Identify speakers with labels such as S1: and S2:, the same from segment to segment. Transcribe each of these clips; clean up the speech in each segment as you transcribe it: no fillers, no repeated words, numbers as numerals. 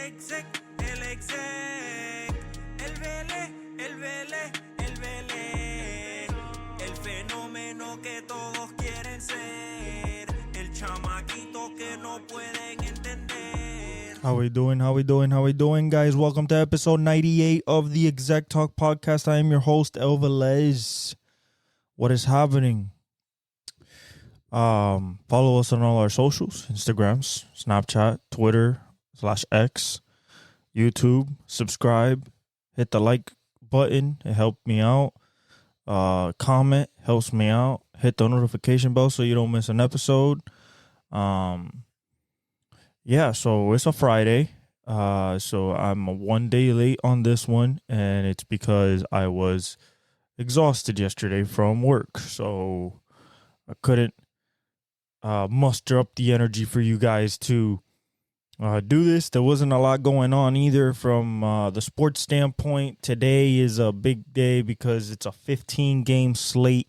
S1: exec, el Vélez, el fenómeno que todos quieren ser, el chamaquito que no pueden entender.
S2: How we doing, guys? Welcome to episode 98 of the Exec Talk podcast. I am your host, El Velez. What is happening? Follow us on all our socials, Instagrams, Snapchat, Twitter /X, YouTube. Subscribe, hit the like button. It helped me out. Comment helps me out. Hit the notification bell so you don't miss an episode. Yeah, so it's a Friday. So I'm one day late on this one, and it's because I was exhausted yesterday from work. So I couldn't muster up the energy for you guys to do this. There wasn't a lot going on either from the sports standpoint. Today is a big day because it's a 15-game slate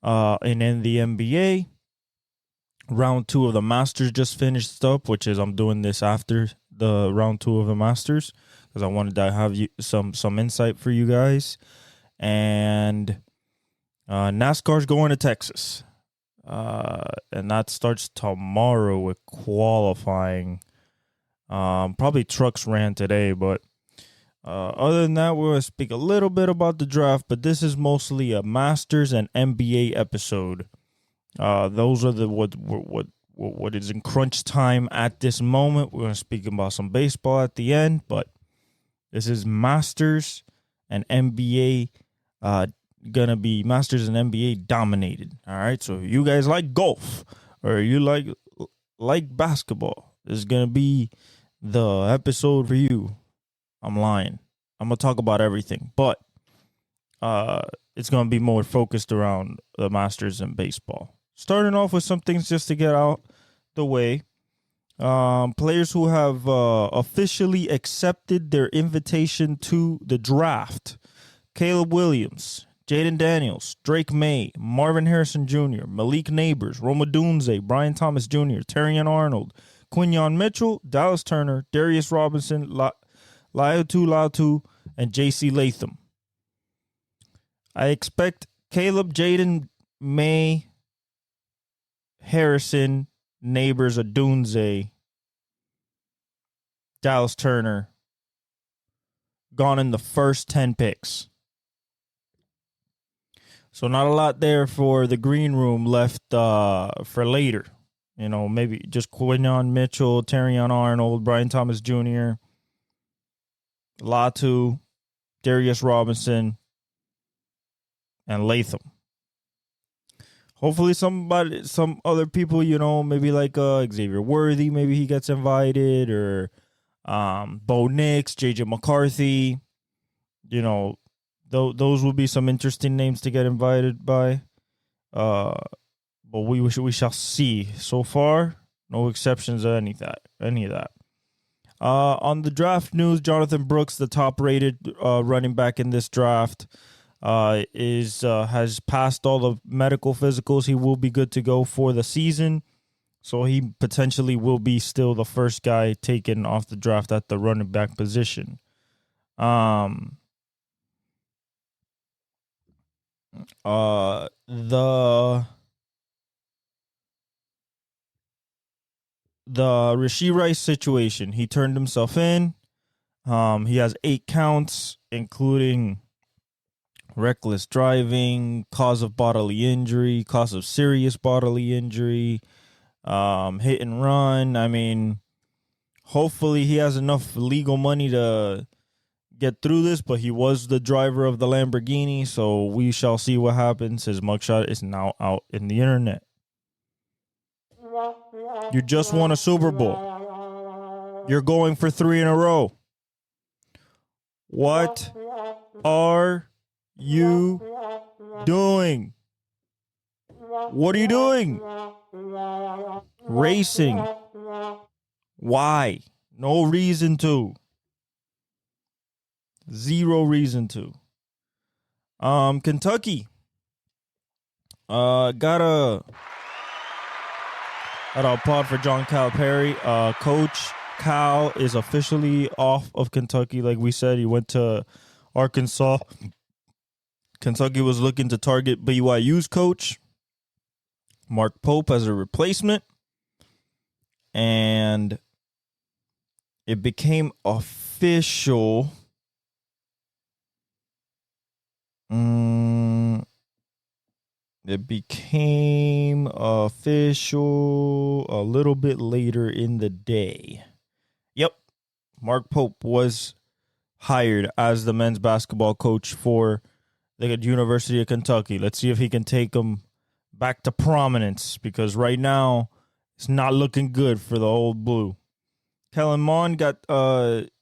S2: in the NBA. Round 2 of the Masters just finished up, which is I'm doing this after the round 2 of the Masters because I wanted to have some insight for you guys. And NASCAR's going to Texas. And that starts tomorrow with qualifying. Probably trucks ran today, but other than that, we're going to speak a little bit about the draft, but this is mostly a Masters and NBA episode. Those are the what is in crunch time at this moment. We're going to speak about some baseball at the end, but this is Masters and NBA. Gonna be Masters and NBA dominated. All right, so if you guys like golf or you like basketball, this is gonna be the episode for you. I'm lying. I'm gonna talk about everything, but it's gonna be more focused around the Masters and baseball. Starting off with some things just to get out the way. Players who have officially accepted their invitation to the draft: Caleb Williams, Jaden Daniels, Drake May, Marvin Harrison Jr., Malik Neighbors, Rome Odunze, Brian Thomas Jr., Terrion Arnold, Quinyon Mitchell, Dallas Turner, Darius Robinson, Laiatu, and J.C. Latham. I expect Caleb, Jaden, May, Harrison, Neighbors, Odunze, Dallas Turner gone in the first 10 picks. So not a lot there for the green room left for later. You know, maybe just Quinyon Mitchell, Terrion Arnold, Brian Thomas Jr., Latu, Darius Robinson, and Latham. Hopefully some other people, you know, maybe like Xavier Worthy, maybe he gets invited, or Bo Nix, J.J. McCarthy, you know, those will be some interesting names to get invited by. But we shall see. So far, no exceptions or any of that. On the draft news, Jonathan Brooks, the top-rated running back in this draft, has passed all the medical physicals. He will be good to go for the season. So he potentially will be still the first guy taken off the draft at the running back position. The Rashee Rice situation, he turned himself in. He has 8 counts, including reckless driving, cause of bodily injury, cause of serious bodily injury, hit and run. I mean, hopefully he has enough legal money to get through this, but he was the driver of the Lamborghini, so we shall see what happens. His mugshot is now out in the internet. You just won a Super Bowl. You're going for 3 in a row. What are you doing? What are you doing? Racing. Why? No reason to. Zero reason to. Kentucky. Got a applaud for John Calipari. Coach Cal is officially off of Kentucky. Like we said, he went to Arkansas. Kentucky was looking to target BYU's coach, Mark Pope, as a replacement. And it became official. It became official a little bit later in the day. Yep. Mark Pope was hired as the men's basketball coach for the University of Kentucky. Let's see if he can take them back to prominence, because right now it's not looking good for the old blue. Kellen Mond got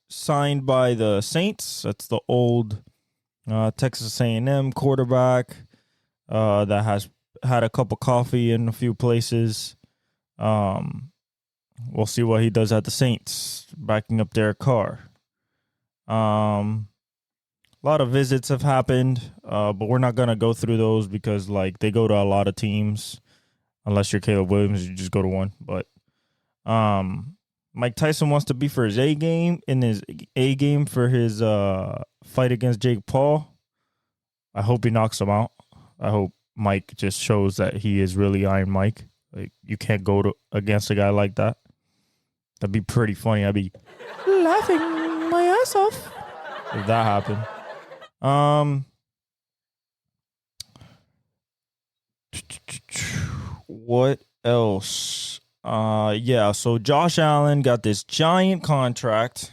S2: signed by the Saints. That's the old Texas A&M quarterback that has had a cup of coffee in a few places. We'll see what he does at the Saints, backing up Derek Carr. A lot of visits have happened, but we're not going to go through those because, like, they go to a lot of teams. Unless you're Caleb Williams, you just go to one. But Mike Tyson wants to be for his A game, for his fight against Jake Paul. I hope he knocks him out. I hope Mike just shows that he is really Iron Mike. Like, you can't go against a guy like that. That'd be pretty funny. I'd be laughing my ass off if that happened. What else? Yeah, so Josh Allen got this giant contract.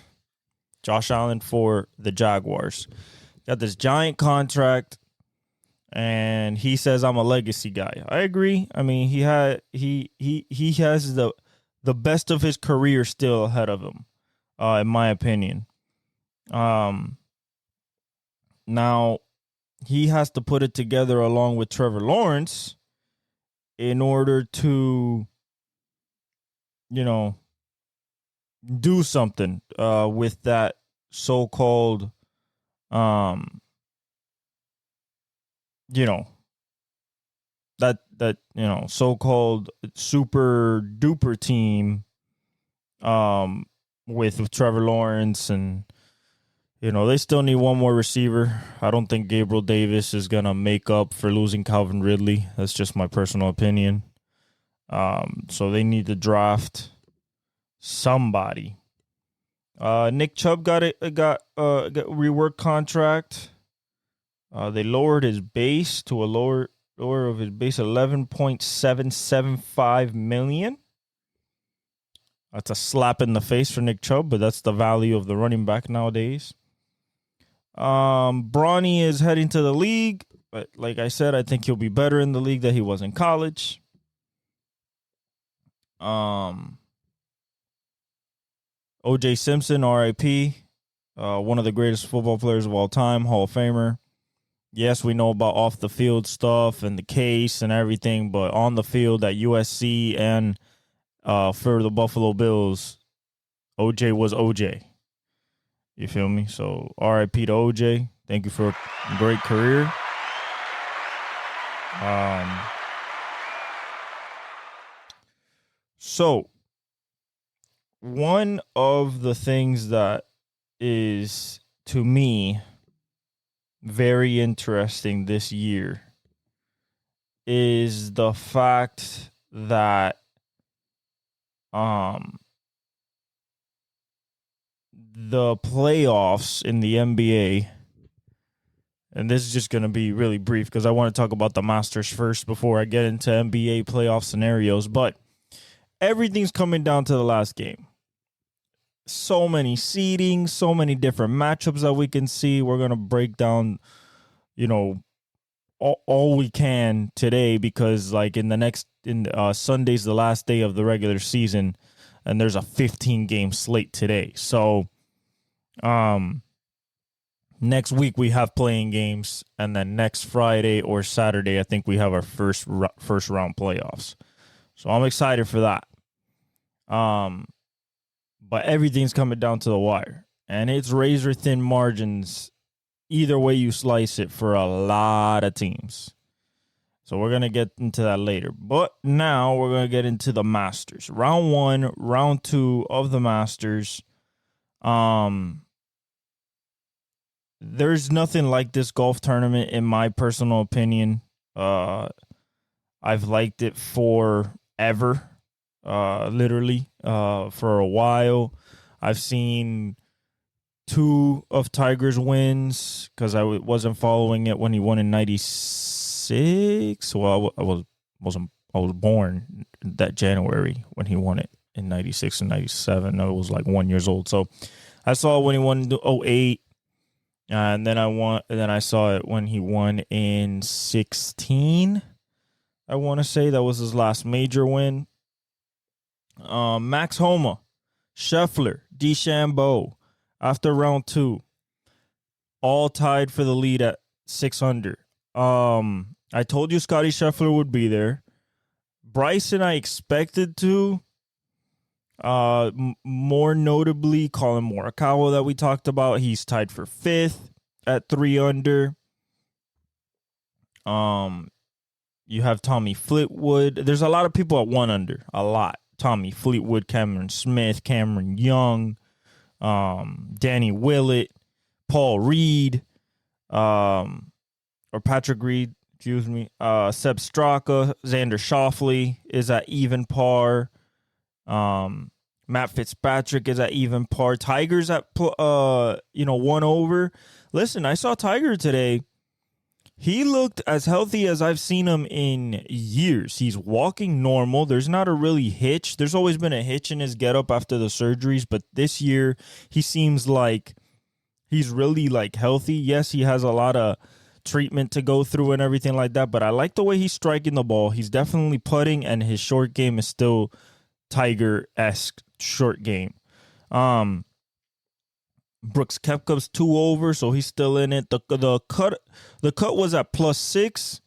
S2: Josh Allen for the Jaguars. Got this giant contract, and he says I'm a legacy guy. I agree. I mean, he has the best of his career still ahead of him, in my opinion. Now he has to put it together along with Trevor Lawrence in order to, do something with that so-called, so-called super duper team with Trevor Lawrence, and they still need one more receiver. I don't think Gabriel Davis is going to make up for losing Calvin Ridley. That's just my personal opinion. So they need to draft somebody. Nick Chubb got a reworked contract. They lowered his base to a lower of his base, $11.775 million. That's a slap in the face for Nick Chubb, but that's the value of the running back nowadays. Bronny is heading to the league, but like I said, I think he'll be better in the league than he was in college. O.J. Simpson, R.I.P., one of the greatest football players of all time, Hall of Famer. Yes, we know about off the field stuff and the case and everything, but on the field at USC and for the Buffalo Bills, O.J. was O.J. You feel me? So R.I.P. to O.J. Thank you for a great career. So one of the things that is, to me, very interesting this year is the fact that the playoffs in the NBA, and this is just going to be really brief because I want to talk about the Masters first before I get into NBA playoff scenarios, but everything's coming down to the last game. So many seedings, so many different matchups that we can see. We're going to break down, all we can today because, like, Sunday's the last day of the regular season, and there's a 15-game slate today. So, next week we have playing games, and then next Friday or Saturday, I think we have our first round playoffs. So I'm excited for that. But everything's coming down to the wire, and it's razor thin margins either way you slice it for a lot of teams. So we're going to get into that later. But now we're going to get into the Masters. Round 1, round 2 of the Masters. There's nothing like this golf tournament in my personal opinion. I've liked it forever, literally, for a while. I've seen 2 of Tiger's wins because I wasn't following it when he won in '96. Well, I was born that January when he won it in '96 and '97. I was like 1 year old, so I saw it when he won in '08. And then I saw it when he won in 16. I want to say that was his last major win. Max Homa, Scheffler, DeChambeau, after round 2, all tied for the lead at 6 under. I told you Scotty Scheffler would be there. Bryson, I expected to. More notably, Colin Morikawa that we talked about. He's tied for 5th at 3 under. You have Tommy Fleetwood. There's a lot of people at 1 under. A lot. Tommy Fleetwood, Cameron Smith, Cameron Young, Danny Willett, Paul Reed, or Patrick Reed, excuse me. Seb Straka, Xander Schauffele is at even par. Matt Fitzpatrick is at even par. Tiger's at 1 over. Listen, I saw Tiger today. He looked as healthy as I've seen him in years. He's walking normal. There's not a really hitch. There's always been a hitch in his getup after the surgeries, but this year he seems like he's really like healthy. Yes, he has a lot of treatment to go through and everything like that, but I like the way he's striking the ball. He's definitely putting, and his short game is still Tiger-esque short game. Brooks Koepka's 2 over, so he's still in it. The cut was at +6.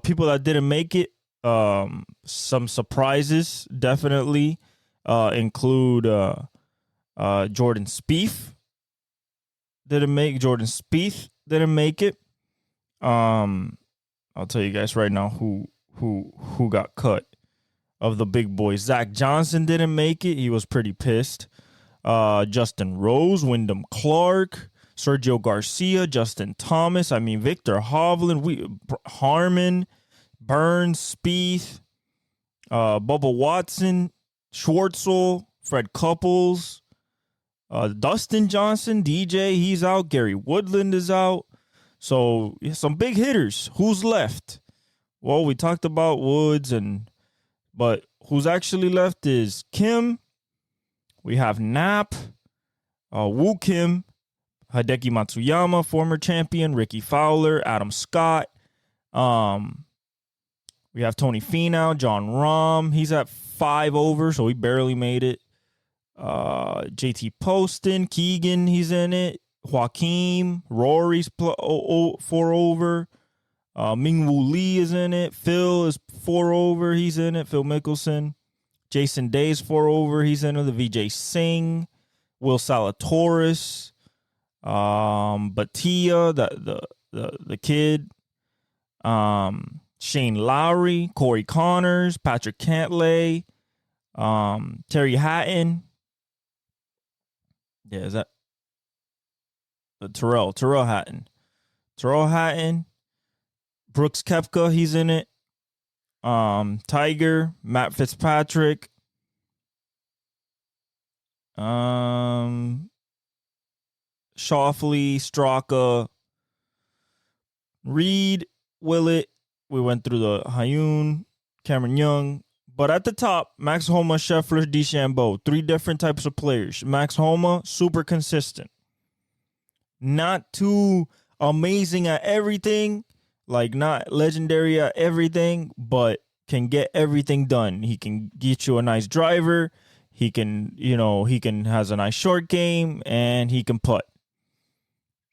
S2: People that didn't make it, some surprises definitely include Jordan Spieth didn't make it. I'll tell you guys right now who got cut of the big boys. Zach Johnson didn't make it. He was pretty pissed. Justin Rose, Wyndham Clark, Sergio Garcia, Justin Thomas. Victor Hovland, Harmon, Burns, Spieth, Bubba Watson, Schwartzel, Fred Couples, Dustin Johnson, DJ, he's out. Gary Woodland is out. So some big hitters. Who's left? Well, we talked about Woods, but who's actually left is Kim. We have Knapp, Woo Kim, Hideki Matsuyama, former champion, Ricky Fowler, Adam Scott. We have Tony Finau, John Rahm. He's at 5 over, so he barely made it. JT Poston, Keegan, he's in it. Joaquin, Rory's 4 over. Mingwoo Lee is in it. Phil is 4 over. He's in it. Phil Mickelson. Jason Day's 4 over. He's in it. The VJ Singh. Will Zalatoris. Batia, the kid. Shane Lowry. Corey Connors. Patrick Cantlay. Terry Hatton. Yeah, is that Terrell Hatton. Brooks Koepka, he's in it. Tiger, Matt Fitzpatrick. Schauffele, Straka, Reed, Willett. We went through the Hayun, Cameron Young. But at the top, Max Homa, Scheffler, DeChambeau. 3 different types of players. Max Homa, super consistent. Not too amazing at everything. Like, not legendary at everything, but can get everything done. He can get you a nice driver. He can has a nice short game, and he can putt.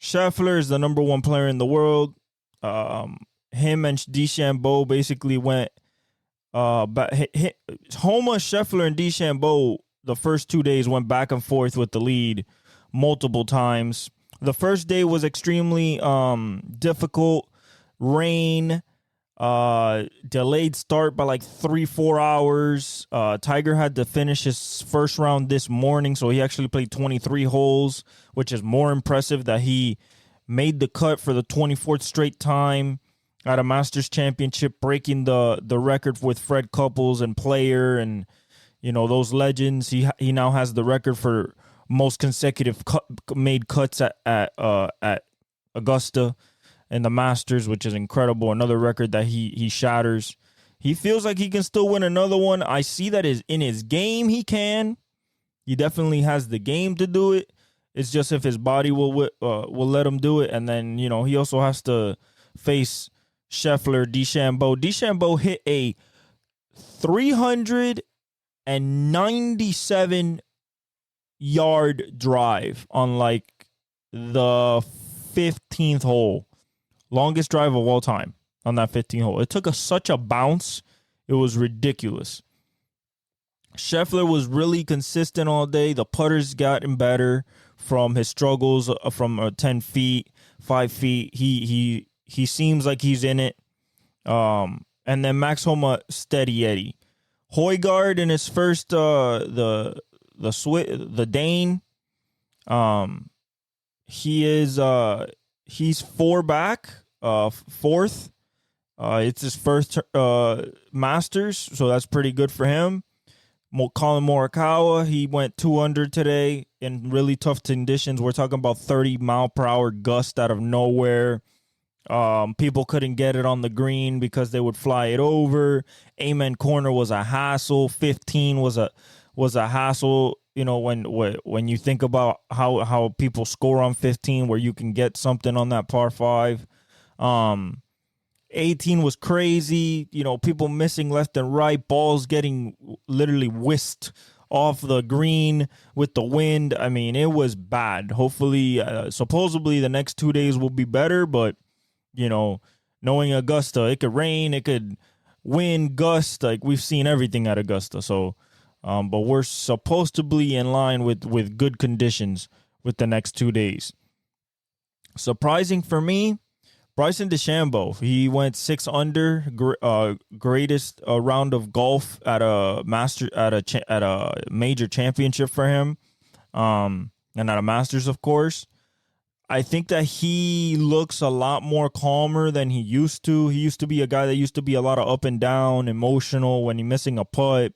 S2: Scheffler is the number 1 player in the world. Him and DeChambeau basically went Homa, Scheffler, and DeChambeau the first 2 days went back and forth with the lead multiple times. The first day was extremely difficult. Rain, Delayed start by like 3-4 hours. Tiger had to finish his first round this morning, so he actually played 23 holes, which is more impressive that he made the cut for the 24th straight time at a Masters Championship, breaking the record with Fred Couples and Player and those legends. He now has the record for most consecutive made cuts at Augusta and the Masters, which is incredible. Another record that he shatters. He feels like he can still win another one. I see that in his game he can. He definitely has the game to do it. It's just if his body will let him do it. And then, he also has to face Scheffler, DeChambeau. DeChambeau hit a 397 yard drive on like the 15th hole. Longest drive of all time on that 15th hole. It took such a bounce. It was ridiculous. Scheffler was really consistent all day. The putter's gotten better from his struggles from 10 feet, 5 feet. He seems like he's in it. And then Max Homa, steady Eddie. Højgaard in his first the Dane. He's 4 back, fourth. It's his first Masters, so that's pretty good for him. Colin Morikawa, he went 2 under today in really tough conditions. We're talking about 30-mile-per-hour gust out of nowhere. People couldn't get it on the green because they would fly it over. Amen corner was a hassle. 15 was a hassle. When you think about how people score on 15, where you can get something on that par 5. 18 was crazy. People missing left and right. Balls getting literally whisked off the green with the wind. I mean, it was bad. Hopefully, supposedly the next 2 days will be better, but knowing Augusta, it could rain, it could wind, gust. Like, we've seen everything at Augusta. So, but we're supposed to be in line with good conditions with the next 2 days. Surprising for me, Bryson DeChambeau. He went 6 under, greatest round of golf at a major championship for him, and at a Masters, of course. I think that he looks a lot more calmer than he used to. He used to be a guy that used to be a lot of up and down, emotional when he's missing a putt,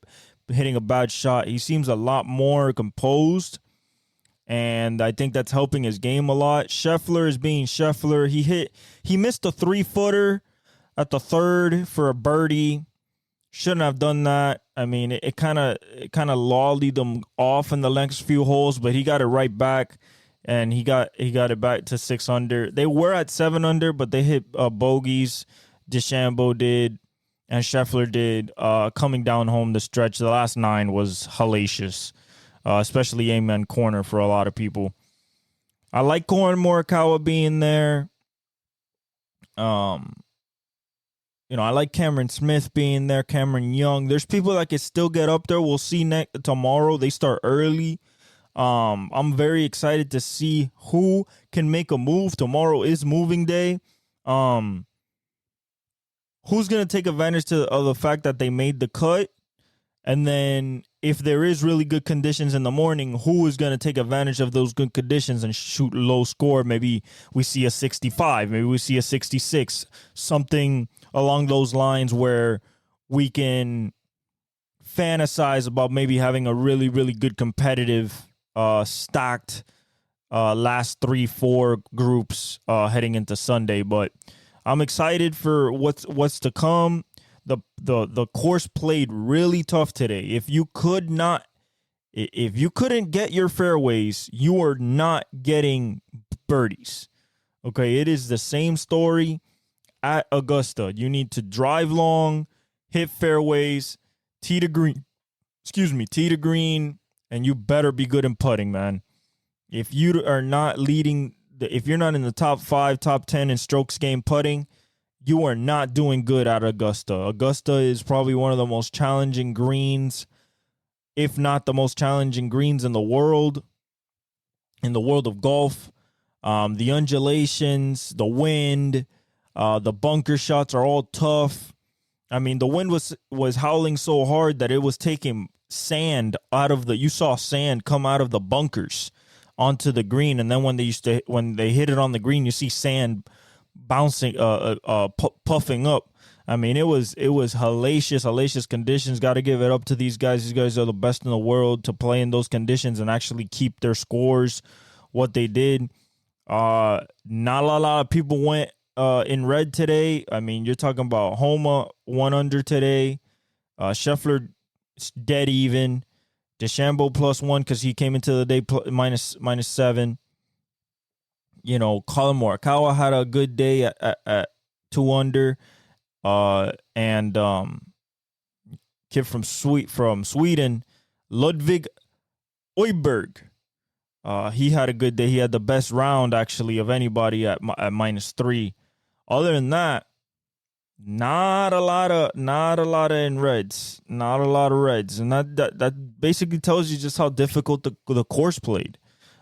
S2: hitting a bad shot. He seems a lot more composed, and I think that's helping his game a lot. Scheffler is being Scheffler. He missed a 3-footer at the third for a birdie. Shouldn't have done that. I mean, it kind of lollied him off in the next few holes, but he got it right back. And he got it back to 6 under. They were at 7 under, but they hit bogeys. DeChambeau did, and Scheffler did. Coming down home the stretch, the last 9 was hellacious, especially Amen corner for a lot of people. I like Colin Morikawa being there. I like Cameron Smith being there. Cameron Young. There's people that can still get up there. We'll see tomorrow. They start early. I'm very excited to see who can make a move. Tomorrow is moving day. Who's going to take advantage of the fact that they made the cut? And then if there is really good conditions in the morning, who is going to take advantage of those good conditions and shoot low score? Maybe we see a 65, maybe we see a 66, something along those lines where we can fantasize about maybe having a really, really good competitive stacked last 3-4 groups heading into Sunday. But I'm excited for what's to come. The course played really tough today. If you couldn't get your fairways, you are not getting birdies. Okay, it is the same story at Augusta. You need to drive long, hit fairways, tee to green, and you better be good in putting, man. If you are not if you're not in the top 5, top 10 in strokes gained putting, you are not doing good at Augusta. Augusta is probably one of the most challenging greens, if not the most challenging greens in the world of golf. The undulations, the wind, The bunker shots are all tough. I mean, the wind was howling so hard that it was taking sand out of you saw sand come out of the bunkers onto the green, and then when they hit it on the green, you see sand bouncing, puffing up. I mean, it was hellacious conditions. Got to give it up to these guys. These guys are the best in the world to play in those conditions and actually keep their scores. What they did, not a lot of people went in red today. I mean, you're talking about Homa 1 under today, Scheffler dead even, DeChambeau +1 because he came into the day -7. You know, Colin Morikawa had a good day at 2 under. And kid from Sweden, Ludvig Oiberg. He had a good day. He had the best round actually of anybody at -3. Other than that, not a lot of in reds, not a lot of reds, and that basically tells you just how difficult the course played.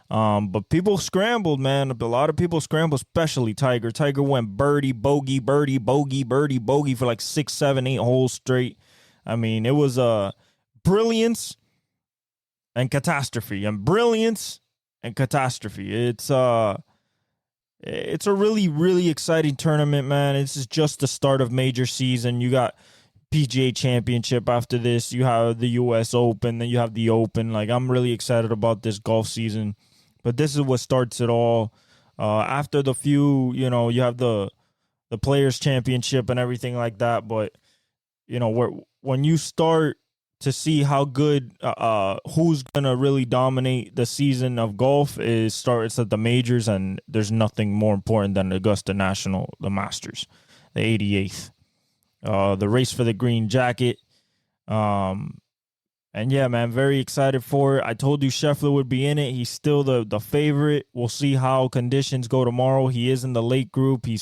S2: But people scrambled, man. A lot of people scrambled, especially Tiger. Tiger went birdie, bogey, birdie, bogey, birdie, bogey for like 6, 7, 8 holes straight. I mean, it was brilliance and catastrophe, and brilliance and catastrophe. It's a really, really exciting tournament, man. This is just the start of major season. You got PGA Championship after this. You have the U.S. Open, then you have the Open. Like, I'm really excited about this golf season. But this is what starts it all. After the few, you know, you have the Players Championship and everything like that. But, you know, when you start to see how good, who's going to really dominate the season of golf, starts at the majors. And there's nothing more important than Augusta National, the Masters, the 88th. The race for the green jacket. And yeah, man, very excited for it. I told you Scheffler would be in it. He's still the favorite. We'll see how conditions go tomorrow. He is in the late group. He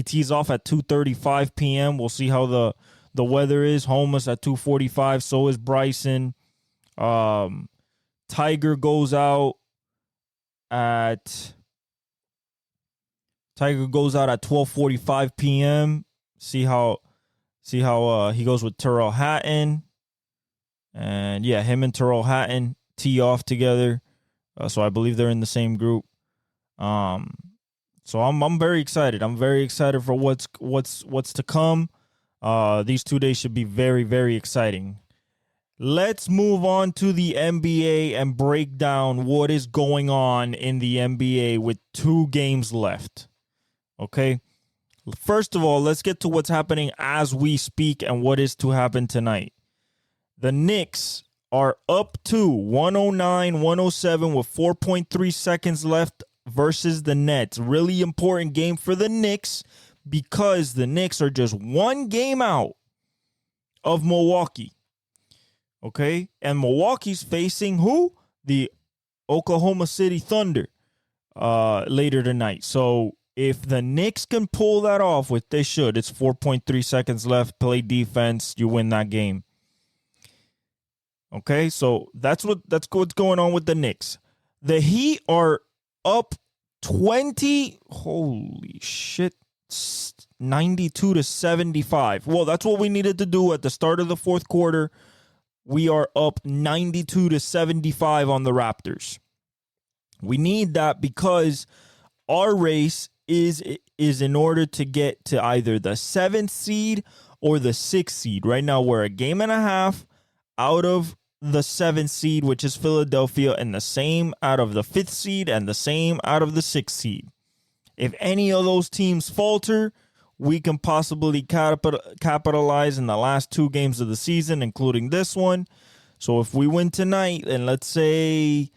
S2: tees off at 2:35 p.m. We'll see how the weather is. Homa's at 2:45. So is Bryson. Tiger goes out at 12:45 p.m. See how he goes with Tyrrell Hatton. And yeah, him and Tyrrell Hatton tee off together. So I believe they're in the same group. So I'm very excited. I'm very excited for what's to come. These 2 days should be very, very exciting. Let's move on to the NBA and break down what is going on in the NBA with 2 games left. Okay? First of all, let's get to what's happening as we speak and what is to happen tonight. The Knicks are up to 109-107 with 4.3 seconds left versus the Nets. Really important game for the Knicks because the Knicks are just 1 game out of Milwaukee. Okay? And Milwaukee's facing who? The Oklahoma City Thunder later tonight. So if the Knicks can pull that off, which they should, it's 4.3 seconds left, play defense, you win that game. Okay, so that's what's going on with the Knicks. The Heat are up 20. Holy shit. 92-75. Well, that's what we needed to do at the start of the fourth quarter. We are up 92-75 on the Raptors. We need that because our race is in order to get to either the 7th seed or the 6th seed. Right now, we're a game and a half out of the 7th seed, which is Philadelphia, and the same out of the 5th seed and the same out of the 6th seed. If any of those teams falter, we can possibly capitalize in the last 2 games of the season, including this one. So if we win tonight, and let's say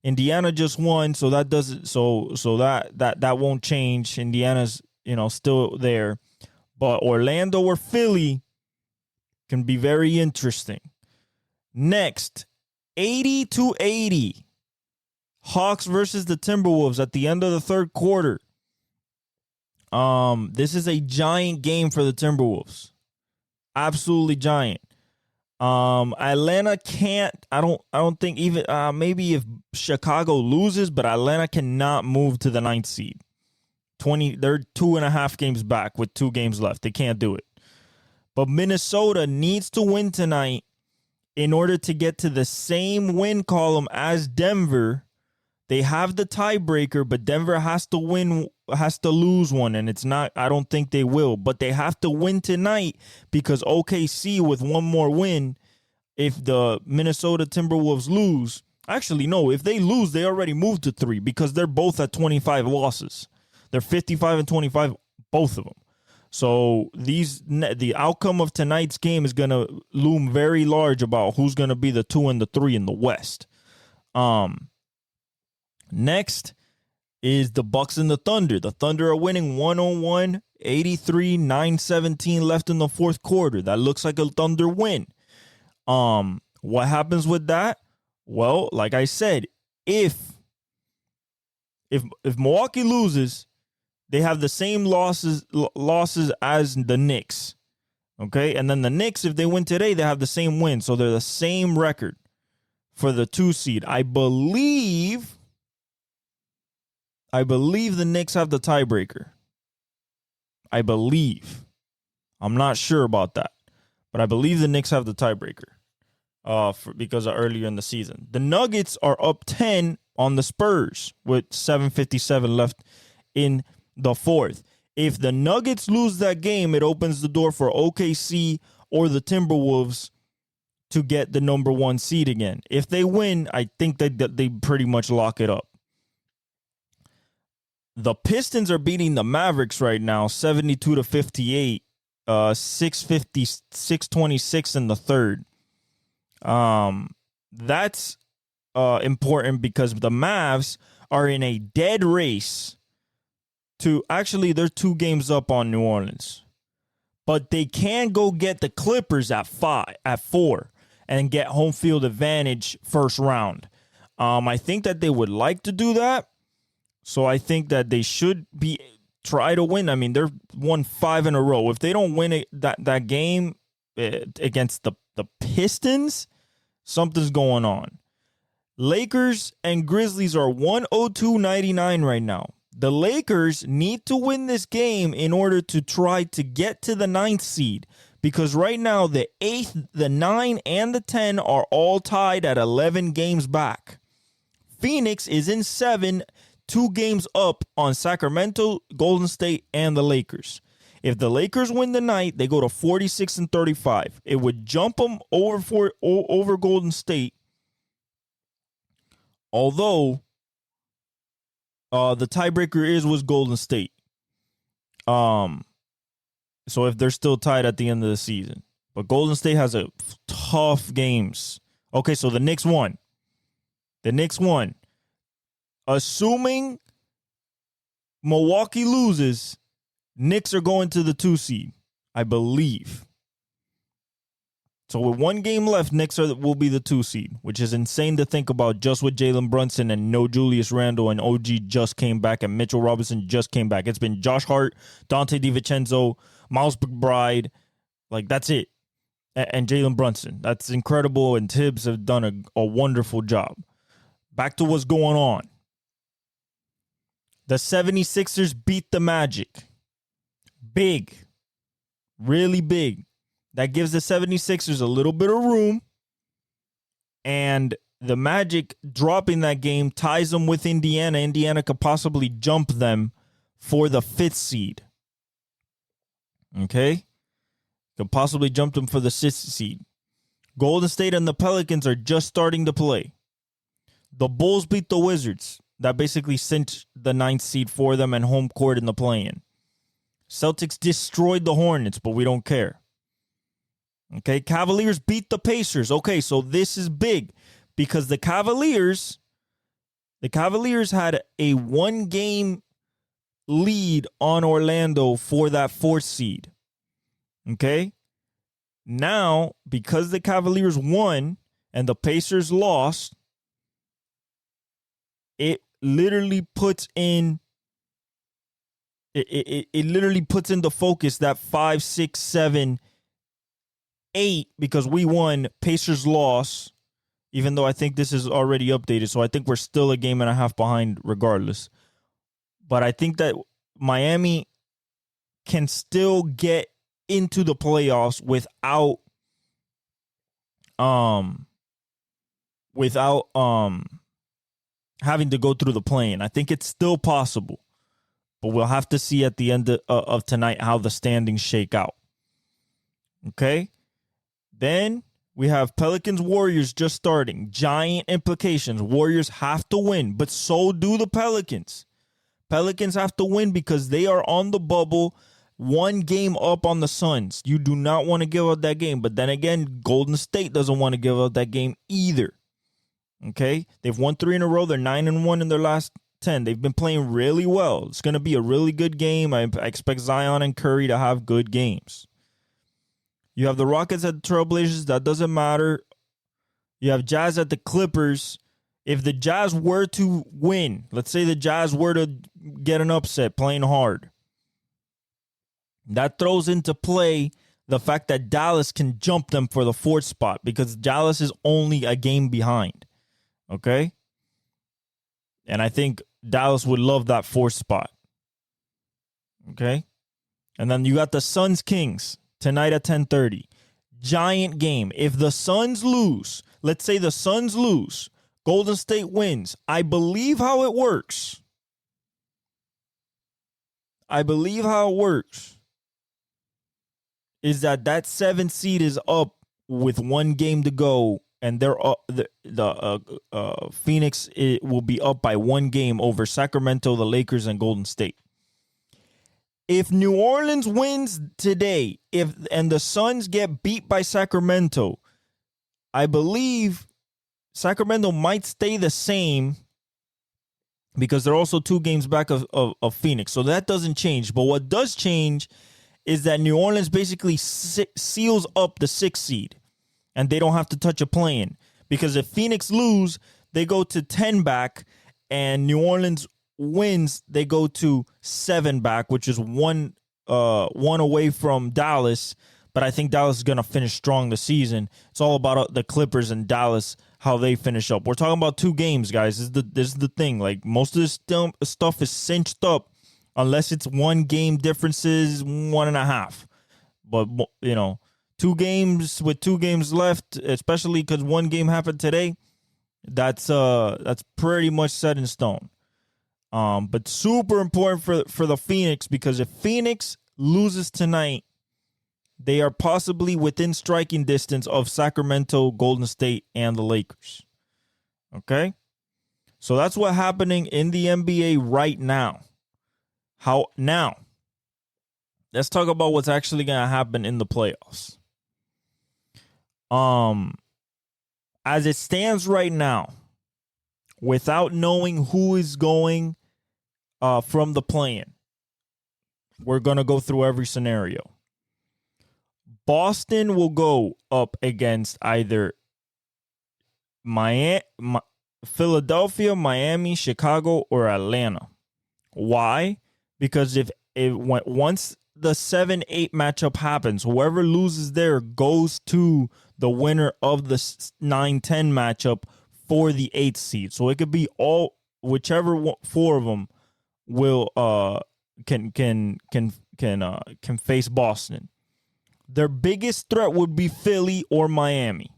S2: Indiana just won, so that doesn't that won't change. Indiana's, still there. But Orlando or Philly can be very interesting. Next, 80-80. Hawks versus the Timberwolves at the end of the third quarter. This is a giant game for the Timberwolves. Absolutely giant. Atlanta can't. I don't think even maybe if Chicago loses, but Atlanta cannot move to the 9th seed. They're 2.5 games back with 2 games left. They can't do it. But Minnesota needs to win tonight in order to get to the same win column as Denver. They have the tiebreaker, but Denver has to lose one, and it's not, I don't think they will, but they have to win tonight because OKC with one more win, if the Minnesota Timberwolves lose, actually, no, if they lose, they already moved to 3 because they're both at 25 losses. They're 55 and 25, both of them. So the outcome of tonight's game is going to loom very large about who's going to be the 2 and the 3 in the West. Next is the Bucks and the Thunder. The Thunder are winning 101, 83, 9-17 left in the fourth quarter. That looks like a Thunder win. What happens with that? Well, like I said, if Milwaukee loses, they have the same losses as the Knicks. Okay? And then the Knicks, if they win today, they have the same win. So they're the same record for the 2 seed. I believe the Knicks have the tiebreaker. I believe. I'm not sure about that. But I believe the Knicks have the tiebreaker because of earlier in the season. The Nuggets are up 10 on the Spurs with 7:57 left in the fourth. If the Nuggets lose that game, it opens the door for OKC or the Timberwolves to get the number 1 seed again. If they win, I think that they pretty much lock it up. The Pistons are beating the Mavericks right now, 72-58, 626 in the third. That's important because the Mavs are in a dead race to actually they're 2 games up on New Orleans, but they can go get the Clippers at 4 and get home field advantage first round. I think that they would like to do that. So I think that they should try to win. I mean, they're won 5 in a row. If they don't win that game against the Pistons, something's going on. Lakers and Grizzlies are 102-99 right now. The Lakers need to win this game in order to try to get to the 9th seed because right now the 8th, the 9, and the 10 are all tied at 11 games back. Phoenix is in 7, 2 games up on Sacramento, Golden State, and the Lakers. If the Lakers win tonight, they go to 46 and 35. It would jump them over Golden State. Although the tiebreaker was Golden State. So if they're still tied at the end of the season. But Golden State has a tough games. Okay, so the Knicks won. Assuming Milwaukee loses, Knicks are going to the 2 seed, I believe. So with 1 game left, Knicks will be the 2 seed, which is insane to think about just with Jalen Brunson and no Julius Randle and OG just came back and Mitchell Robinson just came back. It's been Josh Hart, Dante DiVincenzo, Miles McBride. Like, that's it. And Jalen Brunson. That's incredible, and Tibbs have done a wonderful job. Back to what's going on. The 76ers beat the Magic. Big. Really big. That gives the 76ers a little bit of room. And the Magic dropping that game ties them with Indiana. Indiana could possibly jump them for the 5th seed. Okay? Could possibly jump them for the 6th seed. Golden State and the Pelicans are just starting to play. The Bulls beat the Wizards. That basically cinched the 9th seed for them and home court in the play-in. Celtics destroyed the Hornets, but we don't care. Okay, Cavaliers beat the Pacers. Okay, so this is big because the Cavaliers had a 1-game lead on Orlando for that 4th seed. Okay? Now, because the Cavaliers won and the Pacers lost, it literally puts in the focus that 5, 6, 7, 8, because we won, Pacers lost, even though I think this is already updated. So I think we're still a game and a half behind regardless. But I think that Miami can still get into the playoffs without having to go through the play-in. I think it's still possible, but we'll have to see at the end of tonight how the standings shake out. Okay? Then we have Pelicans-Warriors just starting. Giant implications. Warriors have to win, but so do the Pelicans. Pelicans have to win because they are on the bubble, one game up on the Suns. You do not want to give up that game. But then again, Golden State doesn't want to give up that game either. Okay? They've won 3 in a row. They're 9-1 in their last 10. They've been playing really well. It's going to be a really good game. I expect Zion and Curry to have good games. You have the Rockets at the Trailblazers. That doesn't matter. You have Jazz at the Clippers. If the Jazz were to win, let's say the Jazz were to get an upset playing hard, that throws into play the fact that Dallas can jump them for the 4th spot because Dallas is only a game behind. Okay? And I think Dallas would love that 4th spot. Okay? And then you got the Suns-Kings tonight at 10:30. Giant game. If the Suns lose, let's say the Suns lose, Golden State wins. I believe how it works. Is that 7th seed is up with 1 game to go, and they're up, Phoenix will be up by 1 game over Sacramento, the Lakers, and Golden State. If New Orleans wins today, and the Suns get beat by Sacramento, I believe Sacramento might stay the same because they're also 2 games back of Phoenix. So that doesn't change. But what does change is that New Orleans basically seals up the 6th seed, and they don't have to touch a play-in. Because if Phoenix lose, they go to 10 back, and New Orleans wins, they go to 7 back, which is one away from Dallas. But I think Dallas is going to finish strong this season. It's all about the Clippers and Dallas, how they finish up. We're talking about 2 games, guys. This is the thing. Like, most of this stuff is cinched up unless it's 1 game differences, 1.5. But, 2 games with 2 games left, especially because 1 game happened today, that's pretty much set in stone. But super important for the Phoenix, because if Phoenix loses tonight, they are possibly within striking distance of Sacramento, Golden State, and the Lakers. Okay? So that's what's happening in the NBA right now. Let's talk about what's actually going to happen in the playoffs. As it stands right now, without knowing who is going from the play-in, we're going to go through every scenario. Boston will go up against either Philadelphia, Miami, Chicago, or Atlanta. Why? Because once the 7-8 matchup happens, whoever loses there goes to the winner of the 9-10 matchup for the 8th seed. So it could be whichever 4 of them will can face Boston. Their biggest threat would be Philly or Miami.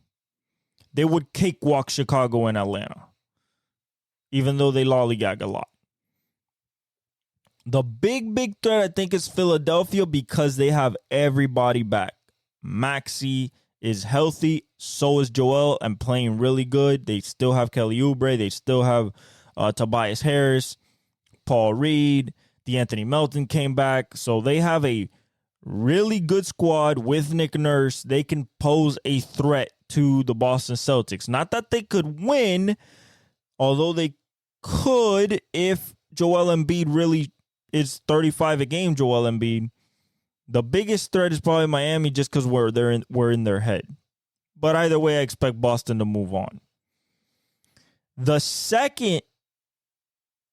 S2: They would cakewalk Chicago and Atlanta, even though they lollygag a lot. The big threat, I think, is Philadelphia because they have everybody back. Maxey is healthy. So is Joel and playing really good. They still have Kelly Oubre. They still have Tobias Harris, Paul Reed, DeAnthony Melton came back. So they have a really good squad with Nick Nurse. They can pose a threat to the Boston Celtics. Not that they could win, although they could if Joel Embiid really is 35 a game, Joel Embiid. The biggest threat is probably Miami just because we're in their head. But either way, I expect Boston to move on. The second,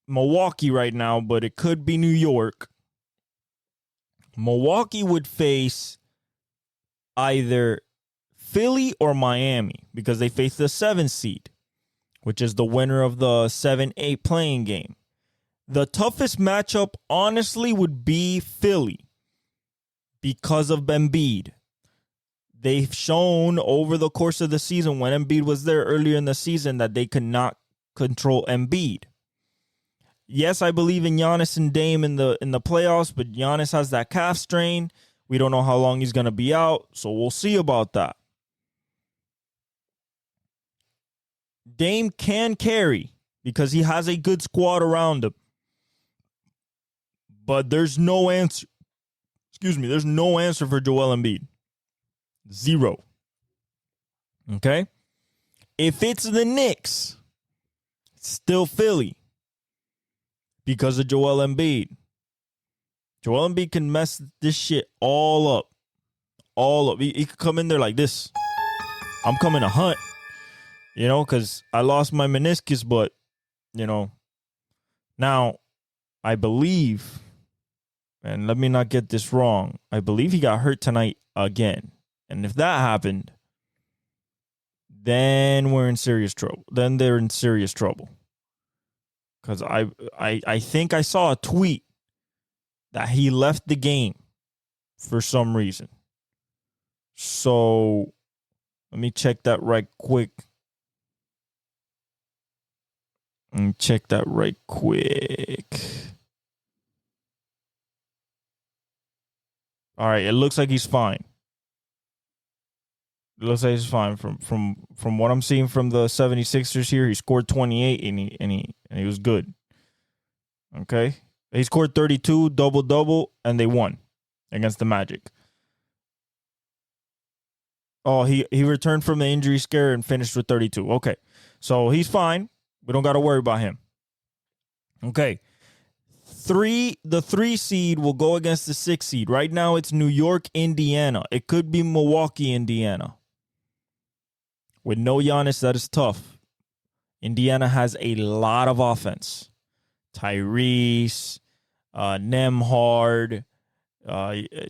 S2: Milwaukee right now, but it could be New York. Milwaukee would face either Philly or Miami because they face the 7th seed, which is the winner of the 7-8 playing game. The toughest matchup, honestly, would be Philly because of Embiid. They've shown over the course of the season, when Embiid was there earlier in the season, that they could not control Embiid. Yes, I believe in Giannis and Dame in the playoffs, but Giannis has that calf strain. We don't know how long he's going to be out, so we'll see about that. Dame can carry because he has a good squad around him. But there's no answer. There's no answer for Joel Embiid. Zero. Okay? If it's the Knicks, it's still Philly because of Joel Embiid. Joel Embiid can mess this shit all up. All up. He could come in there like this. I'm coming to hunt. You know, because I lost my meniscus, but, you know, now I believe, and let me not get this wrong, I believe he got hurt tonight again. And if that happened, then we're in serious trouble. Then they're in serious trouble. Because I think I saw a tweet that he left the game for some reason. So let me check that right quick. All right, it looks like he's fine. It looks like he's fine. From what I'm seeing from the 76ers here, he scored 28 and he was good. Okay? He scored 32, double-double, and they won against the Magic. Oh, he returned from the injury scare and finished with 32. Okay. So he's fine. We don't got to worry about him. Okay. The 3 seed will go against the 6 seed. Right now it's New York, Indiana. It could be Milwaukee, Indiana. With no Giannis, that is tough. Indiana has a lot of offense. Tyrese, Nembhard,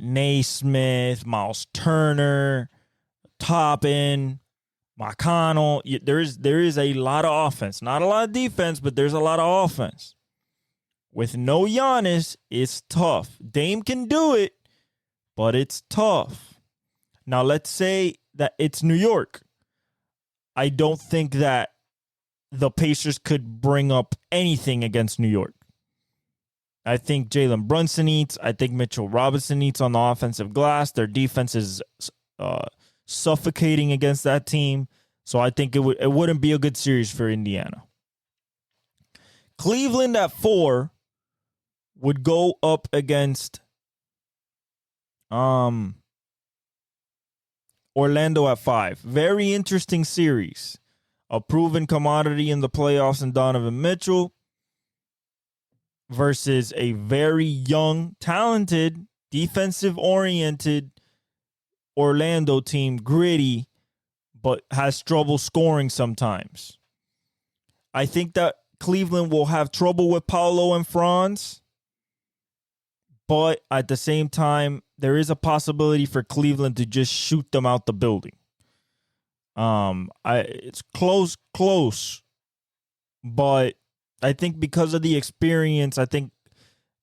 S2: Naismith, Miles Turner, Toppin, McConnell. There is a lot of offense. Not a lot of defense, but there's a lot of offense. With no Giannis, it's tough. Dame can do it, but it's tough. Now, let's say that it's New York. I don't think that the Pacers could bring up anything against New York. I think Jalen Brunson eats. I think Mitchell Robinson eats on the offensive glass. Their defense is suffocating against that team. So I think it wouldn't be a good series for Indiana. Cleveland at 4 would go up against Orlando at 5. Very interesting series. A proven commodity in the playoffs in Donovan Mitchell versus a very young, talented, defensive-oriented Orlando team, gritty, but has trouble scoring sometimes. I think that Cleveland will have trouble with Paolo and Franz, but at the same time, there is a possibility for Cleveland to just shoot them out the building. It's close, but I think because of the experience, I think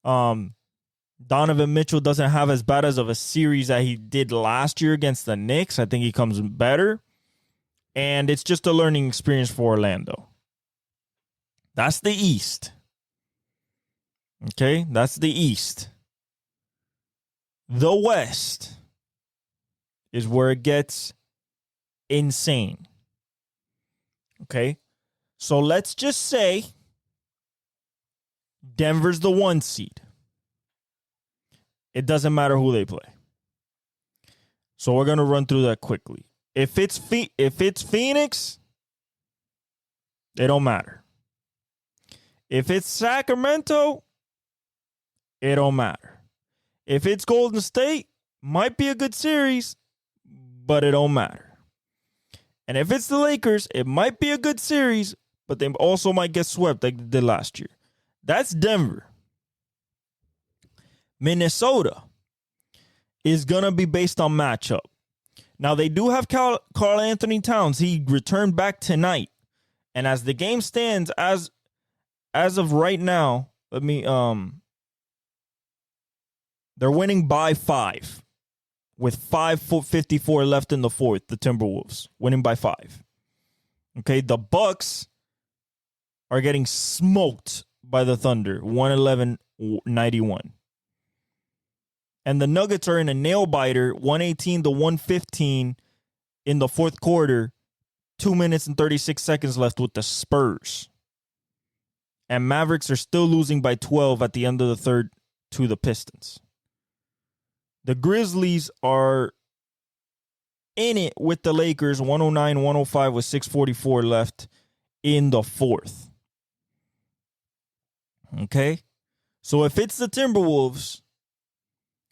S2: Donovan Mitchell doesn't have as bad as of a series that he did last year against the Knicks. I think he comes better, and it's just a learning experience for Orlando. That's the East. Okay, that's the East. The West is where it gets insane. Okay, so let's just say Denver's the 1 seed. It doesn't matter who they play. So we're going to run through that quickly. If it's Phoenix, it don't matter. If it's Sacramento, it don't matter. If it's Golden State, might be a good series, but it don't matter. And if it's the Lakers, it might be a good series, but they also might get swept like they did last year. That's Denver. Minnesota is going to be based on matchup. Now, they do have Karl Anthony Towns. He returned back tonight. And as the game stands, as of right now, They're winning by 5 with 5:54 left in the fourth. The Timberwolves winning by 5. Okay, the Bucks are getting smoked by the Thunder, 111-91. And the Nuggets are in a nail biter, 118-115 in the fourth quarter, 2 minutes and 36 seconds left with the Spurs. And Mavericks are still losing by 12 at the end of the third to the Pistons. The Grizzlies are in it with the Lakers, 109-105 with 6:44 left in the fourth. Okay? So if it's the Timberwolves,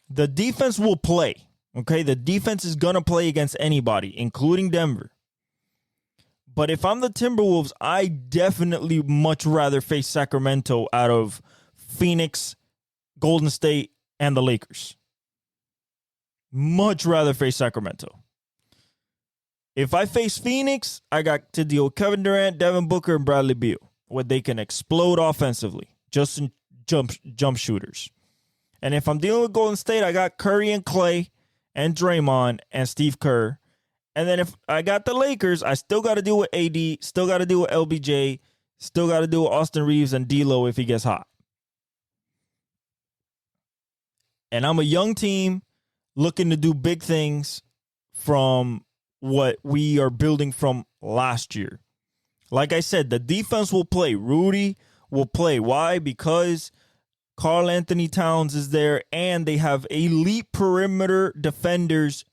S2: the defense will play. Okay? The defense is going to play against anybody, including Denver. But if I'm the Timberwolves, I definitely much rather face Sacramento out of Phoenix, Golden State, and the Lakers. Much rather face Sacramento. If I face Phoenix, I got to deal with Kevin Durant, Devin Booker, and Bradley Beal, where they can explode offensively, just in jump shooters. And if I'm dealing with Golden State, I got Curry and Clay and Draymond and Steve Kerr. And then if I got the Lakers, I still got to deal with AD, still got to deal with LBJ, still got to deal with Austin Reeves and D'Lo if he gets hot. And I'm a young team looking to do big things from what we are building from last year. Like I said, the defense will play. Rudy will play. Why? Because Karl Anthony Towns is there and they have elite perimeter defenders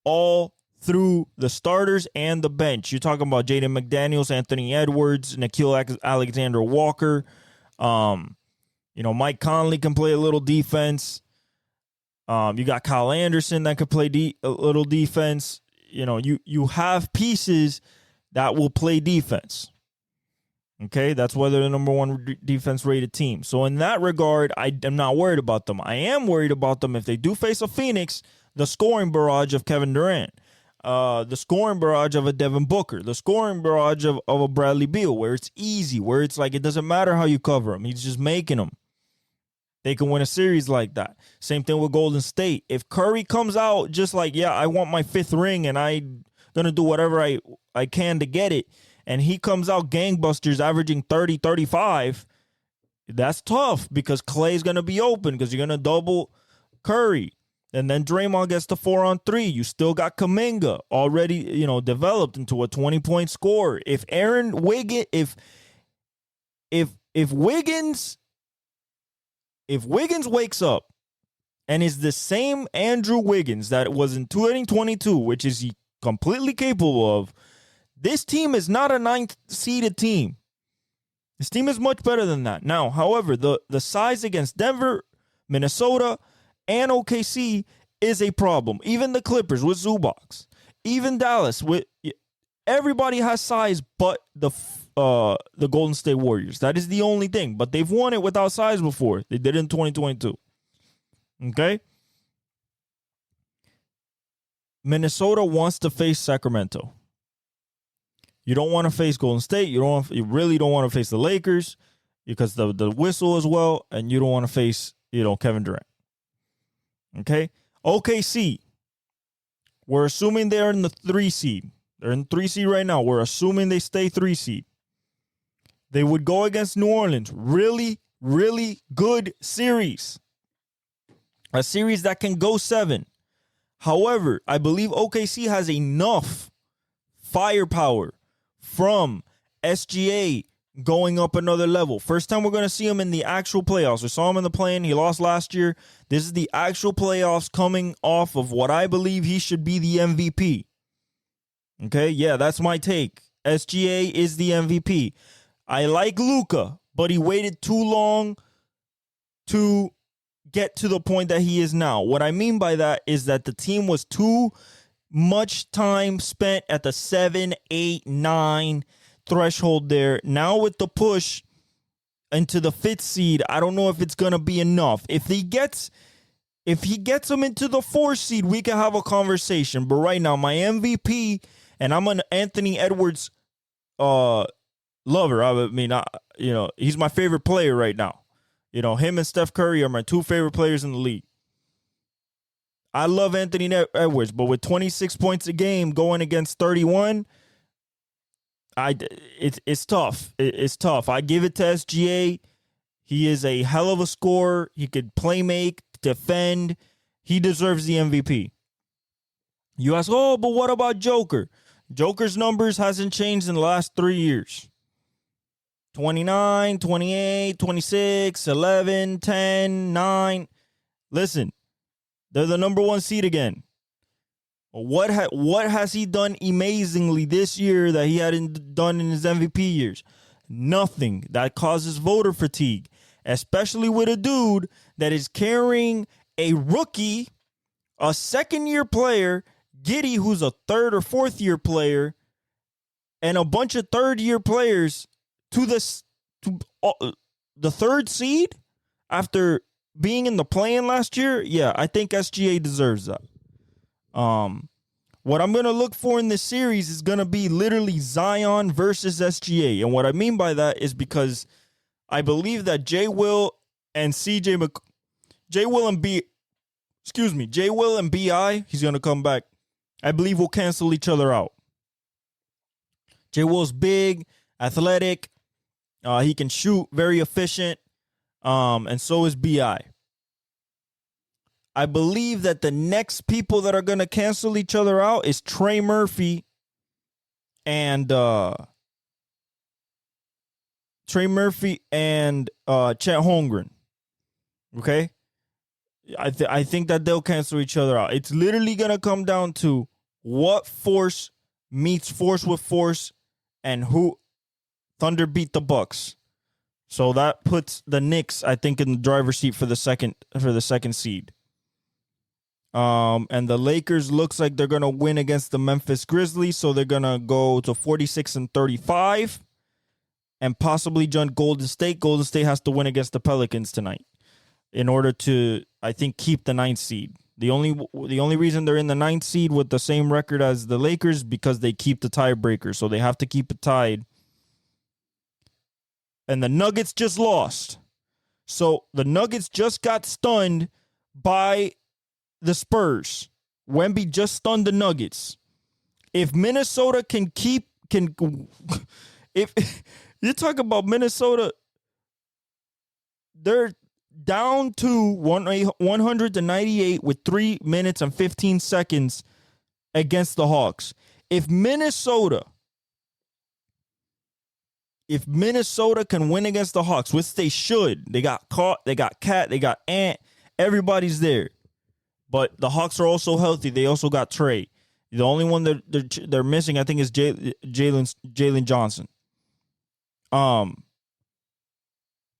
S2: all through the starters and the bench. You're talking about Jaden McDaniels, Anthony Edwards, Nickeil Alexander-Walker. Mike Conley can play a little defense. You got Kyle Anderson that could play a little defense. You have pieces that will play defense. Okay, that's why they're the number one defense rated team. So in that regard, I am not worried about them. I am worried about them if they do face a Phoenix, the scoring barrage of Kevin Durant, the scoring barrage of a Devin Booker, the scoring barrage of a Bradley Beal, where it's easy, where it's like it doesn't matter how you cover him. He's just making them. They can win a series like that. Same thing with Golden State. If Curry comes out just like, yeah, I want my 5th ring and I'm going to do whatever I can to get it, and he comes out gangbusters averaging 30, 35, that's tough because Clay's going to be open because you're going to double Curry. And then Draymond gets the 4-on-3. You still got Kuminga already, developed into a 20-point scorer. If Wiggins wakes up and is the same Andrew Wiggins that was in 2022, which is he completely capable of, this team is not a 9th-seeded team. This team is much better than that. Now, however, the size against Denver, Minnesota, and OKC is a problem. Even the Clippers with Zubac. Even Dallas with everybody has size but the Golden State Warriors. That is the only thing. But they've won it without size before. They did it in 2022. Okay? Minnesota wants to face Sacramento. You don't want to face Golden State. You really don't want to face the Lakers because the whistle as well, and you don't want to face, Kevin Durant. Okay? OKC. We're assuming they're in the 3 seed. They're in 3 seed right now. We're assuming they stay 3 seed. They would go against New Orleans. Really, really good series. A series that can go 7. However, I believe OKC has enough firepower from SGA going up another level. First time we're going to see him in the actual playoffs. We saw him in the play-in. He lost last year. This is the actual playoffs coming off of what I believe he should be the MVP. Okay, yeah, that's my take. SGA is the MVP. I like Luka, but he waited too long to get to the point that he is now. What I mean by that is that the team was too much time spent at the 7, 8, 9 threshold there. Now with the push into the 5th seed, I don't know if it's going to be enough. If he gets him into the 4th seed, we can have a conversation. But right now, my MVP, and I'm an Anthony Edwards lover. He's my favorite player right now. You know, him and Steph Curry are my two favorite players in the league. I love Anthony Edwards, but with 26 points a game going against 31, it's tough. It's tough. I give it to SGA. He is a hell of a scorer. He could play make, defend. He deserves the MVP. You ask, oh, but what about Joker? Joker's numbers hasn't changed in the last 3 years. 29, 28, 26, 11, 10, 9. Listen, they're the number one seed again. What has he done amazingly this year that he hadn't done in his MVP years? Nothing. That causes voter fatigue, especially with a dude that is carrying a rookie, a second-year player, Giddey, who's a third or fourth-year player, and a bunch of third-year players to the third seed after being in the play-in last year. Yeah, I think SGA deserves that. What I'm going to look for in this series is going to be literally Zion versus SGA. And what I mean by that is because I believe that J. Will and BI, he's going to come back, I believe will cancel each other out. J. Will's big, athletic, he can shoot, very efficient, and so is BI. I believe that the next people that are going to cancel each other out is Trey Murphy and Chet Holmgren. Okay? I think that they'll cancel each other out. It's literally going to come down to what force meets force with force and who Thunder beat the Bucks. So that puts the Knicks, I think, in the driver's seat for the second seed. And the Lakers looks like they're going to win against the Memphis Grizzlies, so they're going to go to 46-35 and possibly join Golden State. Golden State has to win against the Pelicans tonight in order to, I think, keep the 9th seed. The only reason they're in the 9th seed with the same record as the Lakers because they keep the tiebreaker, so they have to keep it tied. And the Nuggets just lost. So the Nuggets just got stunned by the Spurs. Wemby just stunned the Nuggets. If Minnesota if you talk about Minnesota, they're down to 198 with 3 minutes and 15 seconds against the Hawks. If Minnesota can win against the Hawks, which they should, they got Caught, they got Cat, they got Ant, everybody's there. But the Hawks are also healthy. They also got Trey. The only one that they're missing, I think, is Jalen Johnson. Damn,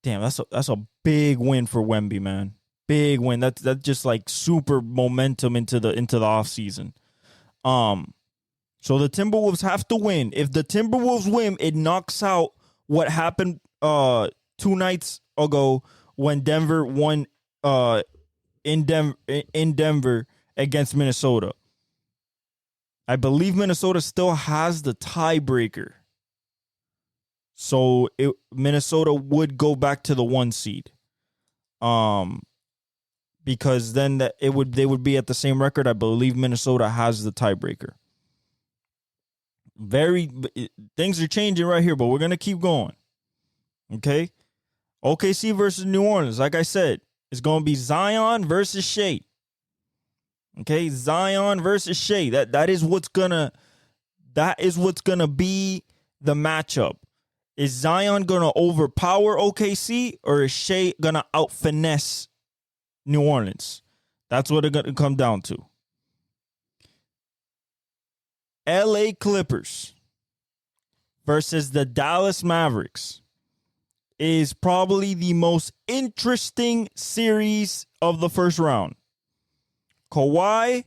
S2: that's a big win for Wemby, man. Big win. That's just like super momentum into the offseason. So the Timberwolves have to win. If the Timberwolves win, it knocks out what happened 2 nights ago when Denver won in Denver against Minnesota. I believe Minnesota still has the tiebreaker. So Minnesota would go back to the 1 seed. Because then they would be at the same record. I believe Minnesota has the tiebreaker. Things are changing right here, but we're going to keep going. Okay? OKC versus New Orleans. Like I said, it's going to be Zion versus Shea. Okay? Zion versus Shea. That is what's going to be the matchup. Is Zion going to overpower OKC or is Shea going to out-finesse New Orleans? That's what it's going to come down to. LA Clippers versus the Dallas Mavericks is probably the most interesting series of the first round. Kawhi,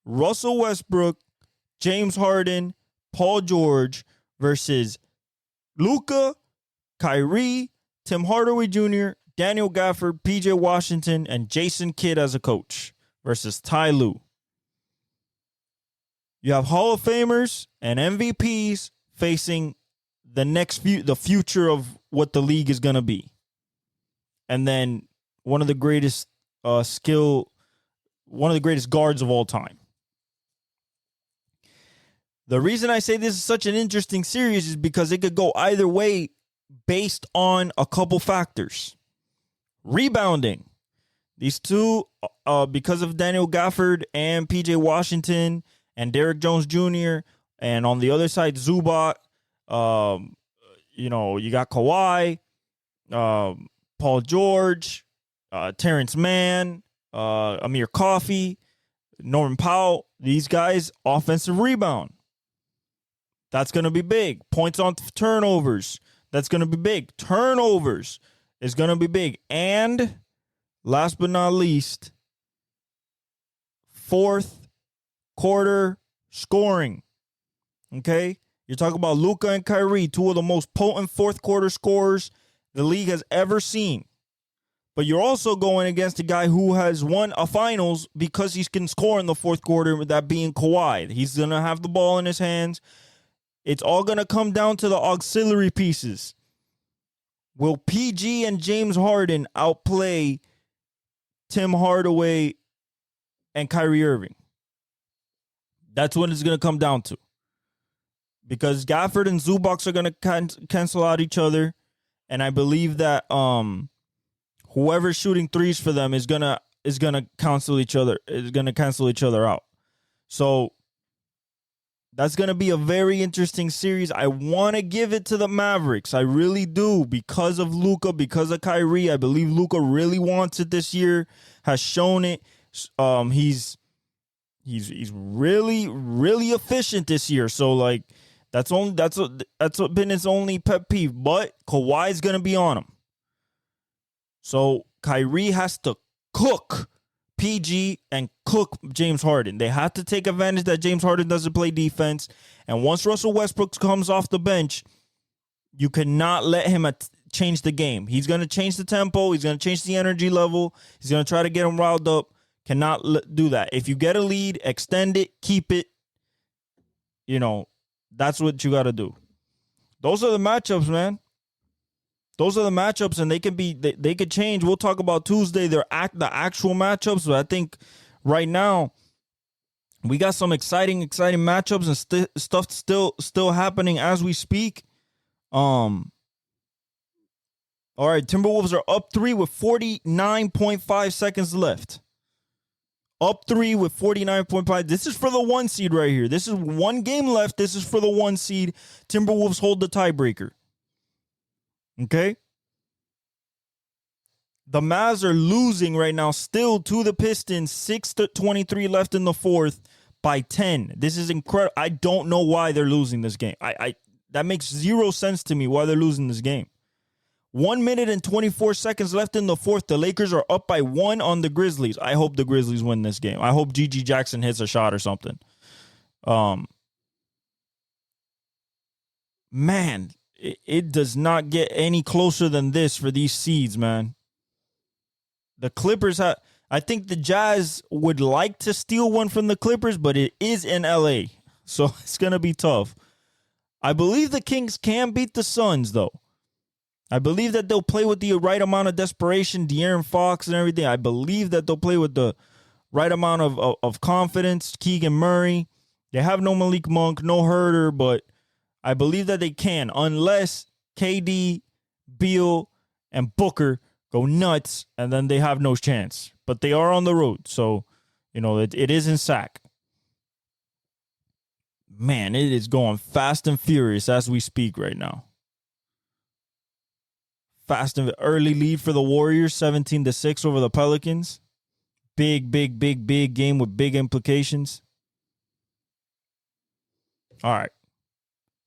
S2: Russell Westbrook, James Harden, Paul George versus Luka, Kyrie, Tim Hardaway Jr., Daniel Gafford, PJ Washington, and Jason Kidd as a coach versus Ty Lue. You have Hall of Famers and MVPs facing the future of what the league is going to be. and then one of the greatest one of the greatest guards of all time. The reason I say this is such an interesting series is because it could go either way based on a couple factors. Rebounding. These two, because of Daniel Gafford and PJ Washington and Derrick Jones Jr., and on the other side, Zubac, you got Kawhi, Paul George, Terrence Mann, Amir Coffey, Norman Powell. These guys, offensive rebound. That's going to be big. Points on turnovers. That's going to be big. Turnovers is going to be big. And last but not least, fourth quarter scoring. Okay? You're talking about Luka and Kyrie, two of the most potent fourth quarter scorers the league has ever seen. But you're also going against a guy who has won a finals because he can score in the fourth quarter, that being Kawhi. He's going to have the ball in his hands. It's all going to come down to the auxiliary pieces. Will PG and James Harden outplay Tim Hardaway and Kyrie Irving? That's what it's going to come down to. Because Gafford and Zubac are going to cancel out each other. And I believe that whoever's shooting threes for them is gonna cancel each other out. So that's going to be a very interesting series. I want to give it to the Mavericks. I really do, because of Luka, because of Kyrie. I believe Luka really wants it this year, has shown it. He's really, really efficient this year. So like that's been his only pet peeve. But Kawhi's going to be on him. So Kyrie has to cook PG and cook James Harden. They have to take advantage that James Harden doesn't play defense. And once Russell Westbrook comes off the bench, you cannot let him change the game. He's going to change the tempo. He's going to change the energy level. He's going to try to get him riled up. Cannot do that. If you get a lead, extend it, keep it. That's what you got to do. Those are the matchups, man. Those are the matchups, and they could change. We'll talk about Tuesday, the actual matchups, but I think right now we got some exciting matchups and stuff still happening as we speak. All right, Timberwolves are up 3 with 49.5 seconds left. Up 3 with 49.5. This is for the 1 seed right here. This is one game left. This is for the 1 seed. Timberwolves hold the tiebreaker. Okay? The Mavs are losing right now still to the Pistons. 6:23 left in the fourth by 10. This is incredible. I don't know why they're losing this game. That makes zero sense to me why they're losing this game. 1 minute and 24 seconds left in the fourth. The Lakers are up by 1 on the Grizzlies. I hope the Grizzlies win this game. I hope G.G. Jackson hits a shot or something. Man, it does not get any closer than this for these seeds, man. The Clippers I think the Jazz would like to steal one from the Clippers, but it is in L.A., so it's going to be tough. I believe the Kings can beat the Suns, though. I believe that they'll play with the right amount of desperation, De'Aaron Fox and everything. I believe that they'll play with the right amount of confidence, Keegan Murray. They have no Malik Monk, no Herter, but I believe that they can, unless KD, Beal, and Booker go nuts, and then they have no chance. But they are on the road, so, it is in Sac. Man, it is going fast and furious as we speak right now. Fast and early lead for the Warriors, 17-6 over the Pelicans. Big game with big implications. All right.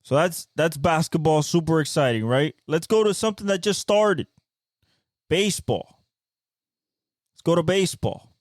S2: So that's basketball, super exciting, right? Let's go to something that just started. Baseball. Let's go to baseball.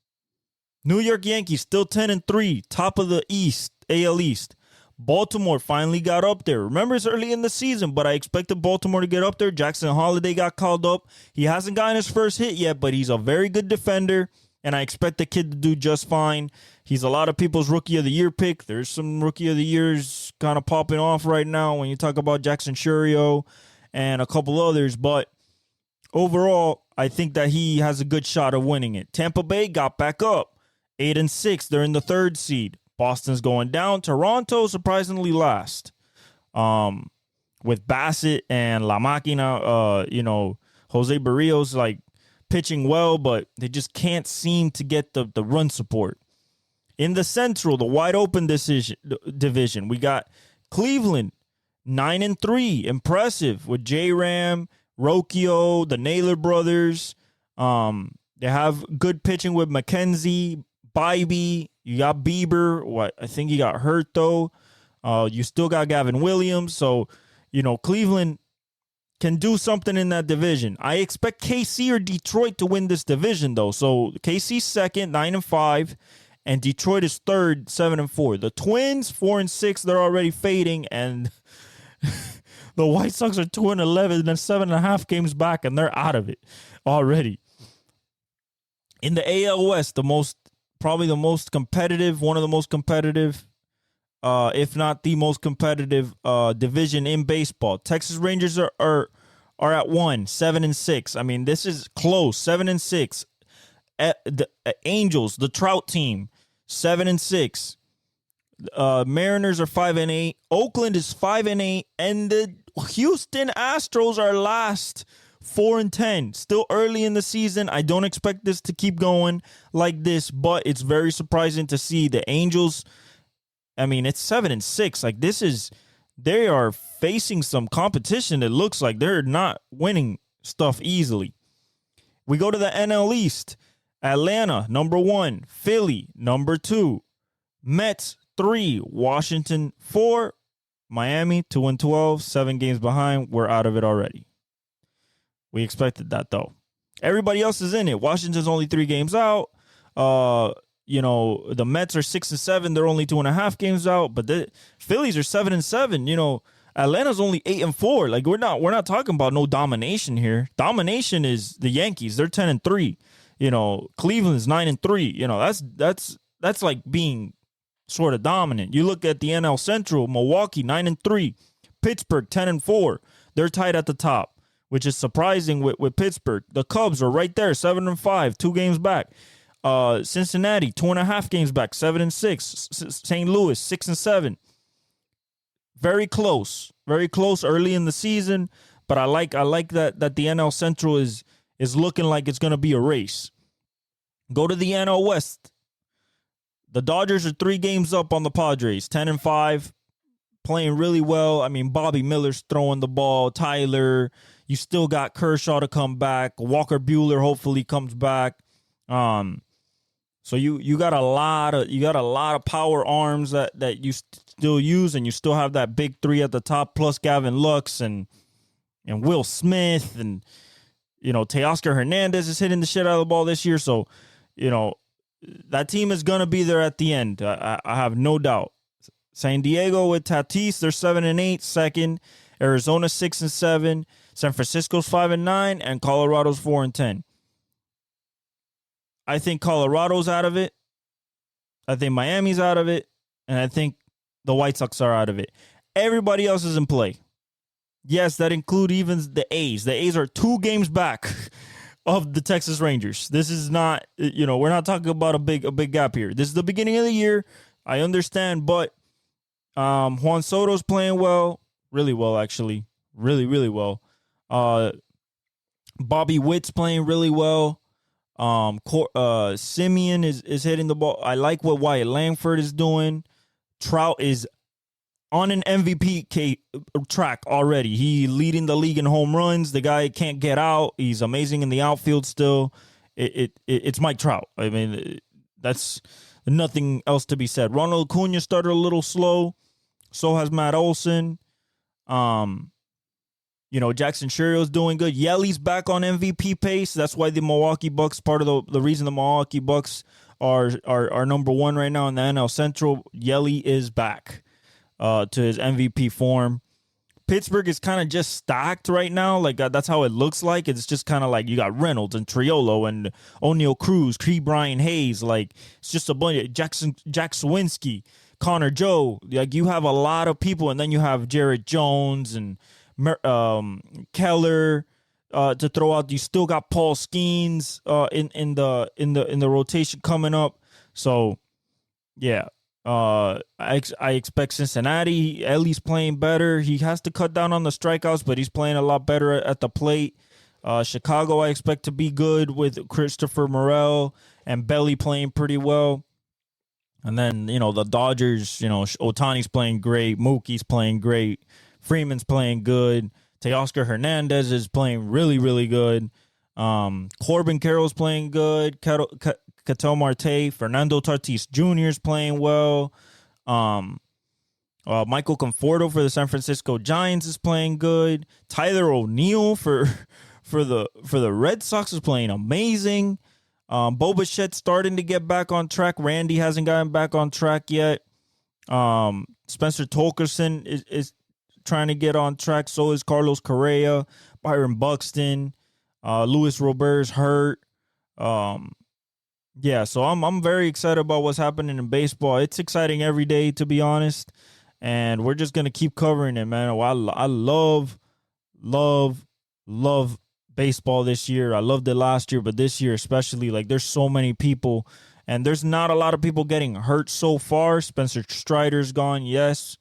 S2: New York Yankees still 10-3, top of the East, AL East. Baltimore finally got up there. Remember, it's early in the season, but I expected Baltimore to get up there. Jackson Holiday got called up. He hasn't gotten his first hit yet, but he's a very good defender, and I expect the kid to do just fine. He's a lot of people's Rookie of the Year pick. There's some Rookie of the Years kind of popping off right now when you talk about Jackson Churio and a couple others, but overall, I think that he has a good shot of winning it. Tampa Bay got back up, 8-6. They're in the third seed. Boston's going down. Toronto surprisingly last. With Bassett and La Máquina, Jose Barrios like pitching well, but they just can't seem to get the run support. In the Central, the wide open division, we got Cleveland 9-3, impressive with J-Ram, Rocchio, the Naylor brothers. They have good pitching with McKenzie, Bybee. You got Bieber. I think he got hurt though. You still got Gavin Williams. So, Cleveland can do something in that division. I expect KC or Detroit to win this division though. So KC's second, 9-5. And Detroit is third, 7-4. The Twins, 4-6, they're already fading, and the White Sox are 2-11, and then 7.5 games back, and they're out of it already. In the AL West, probably the most competitive, one of the most competitive, if not the most competitive division in baseball. Texas Rangers are at 7-6. I mean, this is close, 7-6. The Angels, the Trout team, 7-6. Mariners are 5-8. Oakland is 5-8, and the Houston Astros are last, 4-10. Still early in the season. I don't expect this to keep going like this, but it's very surprising to see the Angels. I mean, it's 7-6. Like they are facing some competition. It looks like they're not winning stuff easily. We go to the NL East. Atlanta, number 1. Philly, number 2. Mets, 3. Washington, 4. Miami, 2-12. 7 games behind. We're out of it already. We expected that, though. Everybody else is in it. Washington's only 3 games out. The Mets are 6-7. They're only 2.5 games out. But the Phillies are 7-7. Atlanta's only 8-4. Like, we're not talking about no domination here. Domination is the Yankees. They're 10-3. Cleveland's 9-3. That's like being sort of dominant. You look at the NL Central, Milwaukee 9-3, Pittsburgh 10-4. They're tied at the top, which is surprising with Pittsburgh. The Cubs are right there, 7-5, 2 games back. Cincinnati 2.5 games back, 7-6. St. Louis 6-7. Very close early in the season, but I like that the NL Central is looking like it's going to be a race. Go to the NL West. The Dodgers are 3 games up on the Padres, 10-5, playing really well. I mean, Bobby Miller's throwing the ball. Tyler, you still got Kershaw to come back. Walker Buehler hopefully comes back. So you got a lot of power arms that you still use, and you still have that big 3 at the top, plus Gavin Lux and Will Smith and Teoscar Hernandez is hitting the shit out of the ball this year. So, that team is going to be there at the end. I have no doubt. San Diego with Tatis, they're 7-8, second. Arizona 6-7. San Francisco's 5-9, and Colorado's 4-10. I think Colorado's out of it. I think Miami's out of it. And I think the White Sox are out of it. Everybody else is in play. Yes, that includes even the A's. The A's are 2 games back of the Texas Rangers. This is not, we're not talking about a big gap here. This is the beginning of the year. I understand, but Juan Soto's playing well, really well, actually. Really, really well. Bobby Witt's playing really well. Simeon is hitting the ball. I like what Wyatt Langford is doing. Trout is on an MVP track already. He leading the league in home runs. The guy can't get out. He's amazing in the outfield still. It's Mike Trout. I mean, that's nothing else to be said. Ronald Acuna started a little slow. So has Matt Olson. Jackson Cheryl's doing good. Yelly's back on MVP pace. That's why the Milwaukee Bucks, part of the reason the Milwaukee Bucks are number 1 right now in the NL Central. Yelly is back to his MVP form. Pittsburgh is kind of just stacked right now. Like, that's how it looks like. It's just kind of like you got Reynolds and Triolo and O'Neal Cruz, Brian Hayes. Like, it's just a bunch of Jack Swinsky, Connor Joe. Like, you have a lot of people, and then you have Jarrett Jones and Keller. to throw out. You still got Paul Skeens in the rotation coming up. So yeah, I expect Cincinnati. Ellie's playing better. He has to cut down on the strikeouts, but he's playing a lot better at the plate. Chicago, I expect to be good with Christopher Morel and Belly playing pretty well. And then, the Dodgers, Otani's playing great. Mookie's playing great. Freeman's playing good. Teoscar Hernandez is playing really, really good. Corbin Carroll's playing good. Ketel Marte. Fernando Tatis Jr. is playing well. Michael Conforto for the San Francisco Giants is playing good. Tyler O'Neill for the Red Sox is playing amazing. Bo Bichette's starting to get back on track. Randy hasn't gotten back on track yet. Spencer Torkelson is trying to get on track. So is Carlos Correa, Byron Buxton, Luis Robert's hurt. Yeah, so I'm very excited about what's happening in baseball. It's exciting every day, to be honest, and we're just gonna keep covering it, man. I love baseball this year. I loved it last year, but this year especially, like, there's so many people, and there's not a lot of people getting hurt so far. Spencer Strider's gone, yes.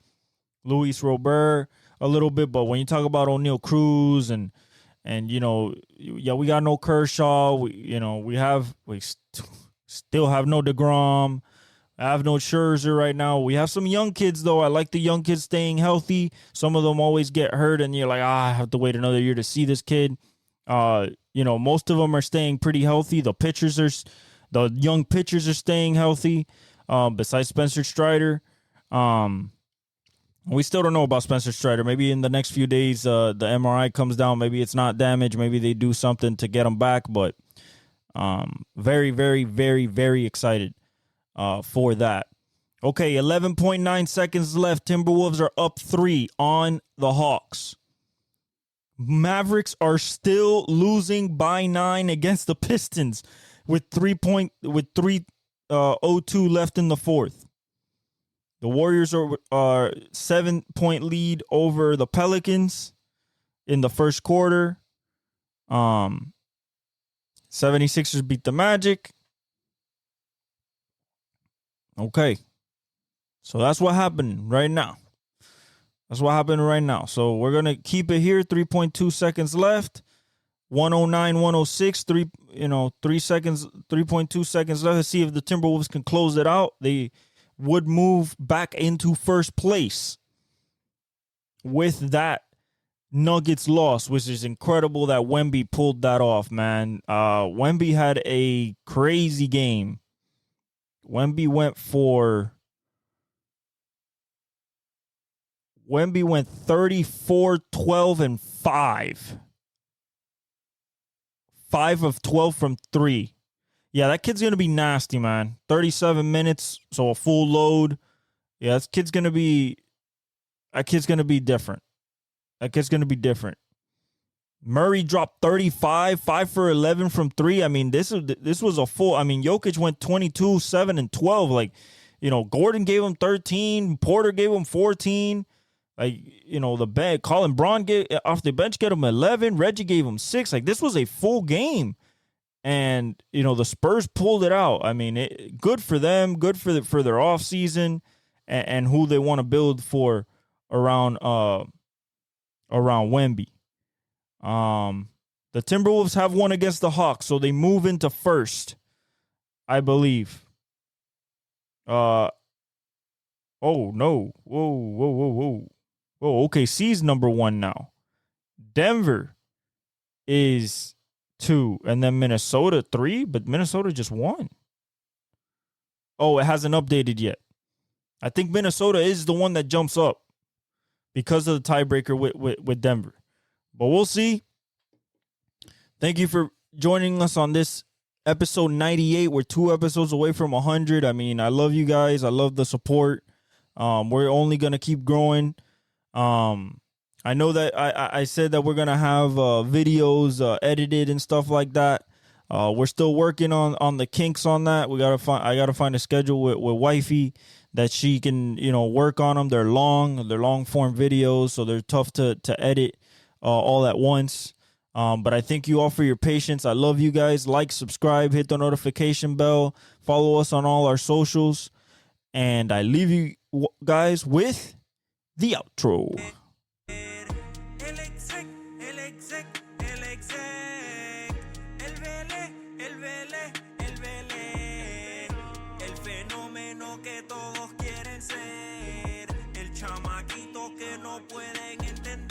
S2: Luis Robert a little bit, but when you talk about O'Neal Cruz and we got no Kershaw. We still have no DeGrom. I have no Scherzer right now. We have some young kids, though. I like the young kids staying healthy. Some of them always get hurt, and you're like, I have to wait another year to see this kid. Most of them are staying pretty healthy. The young pitchers are staying healthy. Besides Spencer Strider, we still don't know about Spencer Strider. Maybe in the next few days, the MRI comes down. Maybe it's not damaged. Maybe they do something to get him back. But very, very, very, very excited for that. Okay, 11.9 seconds left. Timberwolves are up 3 on the Hawks. Mavericks are still losing by 9 against the Pistons with 3:02 left in the fourth. The Warriors are 7-point lead over the Pelicans in the first quarter. 76ers beat the Magic. Okay. So that's what happened right now. So we're going to keep it here. 3.2 seconds left. 109, 106, 3.2 seconds left. Let's see if the Timberwolves can close it out. They would move back into first place with that Nuggets loss, which is incredible that Wemby pulled that off, man. Wemby had a crazy game. Wemby went 34, 12, and 5. 5 of 12 from 3. Yeah, that kid's going to be nasty, man. 37 minutes, so a full load. Yeah, that kid's going to be different. Murray dropped 35, 5 for 11 from 3. I mean, this was a full. I mean, Jokic went 22, 7, and 12. Like, Gordon gave him 13. Porter gave him 14. Like, the bench. Colin Braun gave off the bench, get him 11. Reggie gave him 6. Like, this was a full game. And, the Spurs pulled it out. I mean, good for them, good for their offseason and who they want to build for around Wemby. The Timberwolves have won against the Hawks, so they move into first, I believe. Oh, no. Whoa. OKC's number 1 now. Denver is 2, and then Minnesota 3, but Minnesota just won. Oh, it hasn't updated yet. I think Minnesota is the one that jumps up because of the tiebreaker with Denver. But we'll see. Thank you for joining us on this episode 98. We're 2 episodes away from 100. I mean, I love you guys. I love the support. We're only going to keep growing. I know that I said that we're going to have videos edited and stuff like that. We're still working on the kinks on that. I got to find a schedule with wifey that she can, work on them. They're long form videos, so they're tough to edit all at once. But I thank you all for your patience. I love you guys. Like, subscribe, hit the notification bell, follow us on all our socials. And I leave you guys with the outro.
S1: El exec, el exec, el exec. El Vele, el Vele, el Vele. El fenómeno que todos quieren ser. El chamaquito que no pueden entender.